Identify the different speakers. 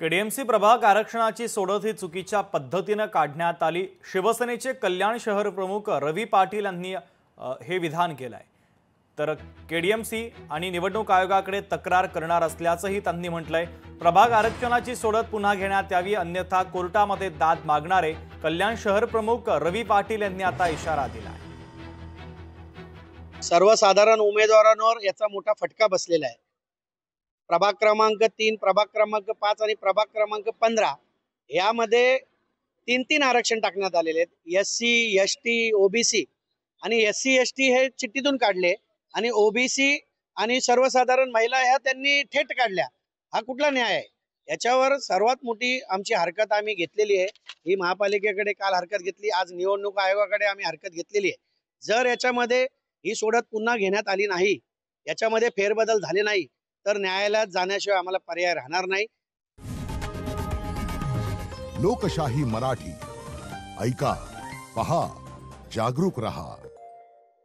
Speaker 1: KDMC प्रभाग आरक्षणाची सोडत ही चुकीच्या पद्धतीने काढण्यात आली। शिवसेनेचे कल्याण शहर प्रमुख रवी पाटील यांनी हे विधान केलंय। तर केडीएमसी आणि निवडणूक आयोगाकडे तक्रार करणार असल्याचंही त्यांनी म्हटलंय। प्रभाग आरक्षणाची सोडत पुन्हा घेण्यात यावी, अन्यथा कोर्टामध्ये दाद मागणारे कल्याण शहर प्रमुख रवी पाटील यांनी आता इशारा दिलाय।
Speaker 2: सर्वसाधारण उमेदवारांवर याचा मोठा फटका बसलेला आहे। प्रभाग क्रमांक 3, प्रभाग क्रमांक 5 आणि प्रभाग क्रमांक 15 यामध्ये 3-3 आरक्षण टाकण्यात आलेले आहेत। एससी, एसटी, ओबीसी आणि एससी एसटी हे चिठ्ठीतून काढले आणि ओबीसी आणि सर्वसाधारण महिला ह्या त्यांनी थेट काढल्या। हा कुठला न्याय आहे? याच्यावर सर्वात मोठी आमची हरकत आम्ही घेतलेली आहे। ही महापालिकेकडे काल हरकत घेतली, आज निवडणूक आयोगाकडे आम्ही हरकत घेतलेली आहे। जर याच्यामध्ये ही सोडत पुन्हा घेण्यात आली नाही, याच्यामध्ये फेरबदल झाले नाही, तर न्यायालयात जाण्याशिवाय आम्हाला पर्याय राहणार नाही।
Speaker 3: लोकशाही मराठी ऐका, पहा, जागरूक रहा।